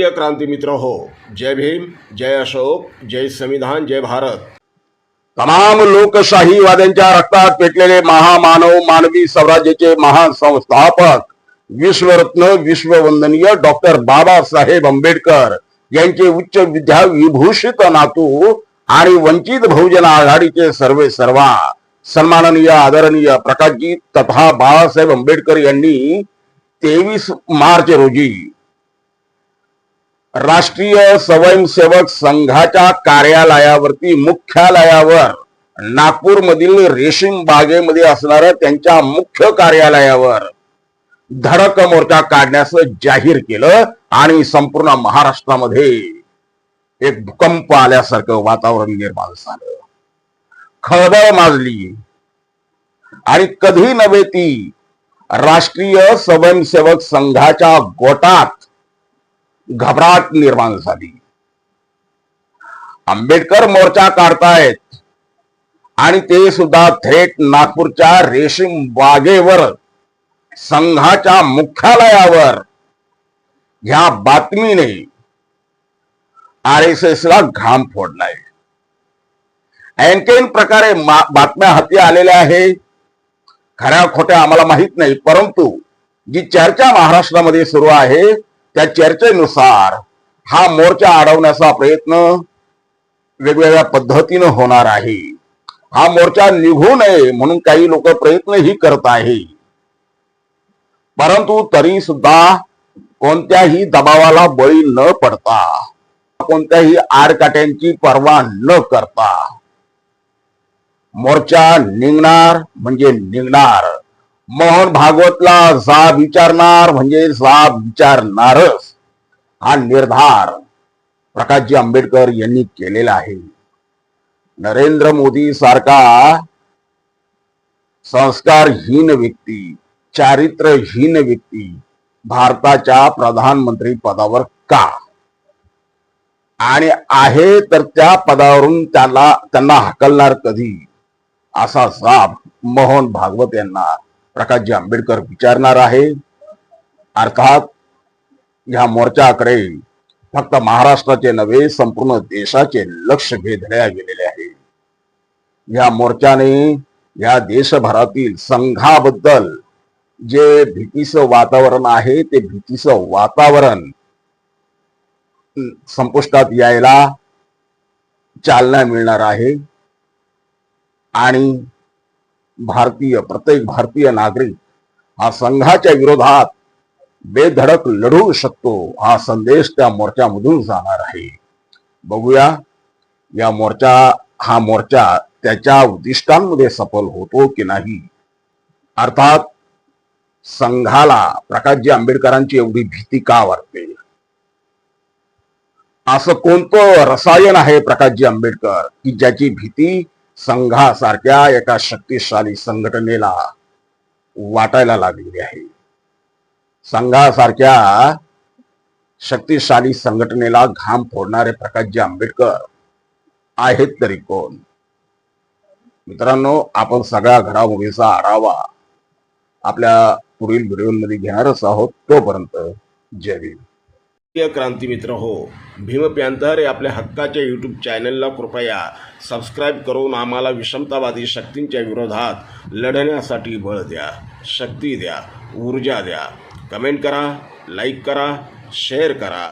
प्रिय क्रांती मित्र हो, जय भीम, जय अशोक, जय संविधान, जय भारत। तमाम लोकशाहीवाद्यांच्या रक्तात पेटलेले महामानव, मानवी स्वराज्याचे महान संस्थापक, विश्वरत्न, विश्ववंदनीय डॉक्टर बाबासाहेब आंबेडकर यांचे उच्च विद्या विभूषित नातू आणि वंचित बहुजन आघाडीचे सर्वे सर्वा सन्माननीय आदरणीय प्रकाशजी तथा बाळासाहेब आंबेडकर यांनी 23 मार्च रोजी राष्ट्रीय स्वयंसेवक संघाच्या कार्यालयावरती, मुख्यालयावर, नागपूर मधील रेशीम बागेमध्ये असणाऱ्या त्यांच्या मुख्य कार्यालयावर धडक मोर्चा काढण्याचं जाहीर केलं आणि संपूर्ण महाराष्ट्रामध्ये एक भूकंप आल्यासारखं वातावरण निर्माण झालं, खळबळ माजली आणि कधी नव्हे ती राष्ट्रीय स्वयंसेवक संघाच्या गोटात घबराट निर्माण झाली। आंबेडकर मोर्चा काढतायत आणि ते सुद्धा थेट नागपूरच्या रेशीम बागेवर, संघाच्या मुख्यालयावर। ह्या बातमीने RSS ला घाम फोडलाय। आणखीन प्रकारे बातम्या हाती आलेल्या आहे, खऱ्या खोट्या आम्हाला माहित नाही, परंतु जी चर्चा महाराष्ट्रामध्ये सुरू आहे त्या चर्चेनुसार हा मोर्चा अडवण्याचा प्रयत्न वेगवेगळ्या पद्धतीने होणार आहे। हा मोर्चा निघू नये म्हणून काही लोक प्रयत्नही करत आहे, परंतु तरी सुद्धा कोणत्याही दबावाला बळी न पडता, कोणत्याही आडकाठ्यांची पर्वा न करता मोर्चा निघणार म्हणजे निघणार। मोहन भागवतला जाब विचारणार म्हणजे जाब विचारणारच, हा निर्धार प्रकाशजी आंबेडकर यांनी केलेला आहे। नरेंद्र मोदी सारखा संस्कारहीन व्यक्ती, चारित्र्यहीन व्यक्ती भारताच्या प्रधानमंत्री पदावर का आणि आहे तर त्या पदावरून त्यांना हकलणार कधी, असा जाब मोहन भागवत यांना प्रकाशजी आंबेडकर विचारणार आहे। अर्थात या मोर्चाकडे फक्त महाराष्ट्राचे नव्हे, संपूर्ण देशाचे लक्ष वेधल्या गेलेले आहे। या मोर्चाने या देशभरातील संघाबद्दल जे भीतीचं वातावरण आहे ते भीतीचं वातावरण संपुष्टात यायला चालना मिळणार आहे आणि प्रत्येक भारतीय नागरिक हा संघाच्या विरोधात बेधडक लढू शकतो, हा संदेश त्या मोर्चामधून जाणार आहे। बघूया हा मोर्चा त्याच्या उद्दिष्टांमध्ये सफल होतो की नाही। अर्थात संघाला प्रकाशजी आंबेडकरांची एवढी भीती का वाटते? असं कोणतं रसायन आहे प्रकाशजी आंबेडकर की ज्याची भीती संघासारख्या एका शक्तिशाली संघटनेला वाटायला लागलेली आहे? संघासारख्या शक्तिशाली संघटनेला घाम फोडणारे प्रकाशजी आंबेडकर आहेत तरी कोण? मित्रांनो, आपण सगळ्या घडामोडीचा आढावा आपल्या पुढील व्हिडिओमध्ये घेणारच आहोत। तोपर्यंत जय भीम। प्रिय क्रांती मित्र हो, भीम पॅंथर या आपल्या हक्काच्या यूट्यूब चॅनलला कृपया सबस्क्राईब करून आम्हाला विषमतावादी शक्तींच्या विरोधात लढण्यासाठी बळ द्या, शक्ती द्या, ऊर्जा द्या। कमेंट करा, लाईक करा, शेअर करा।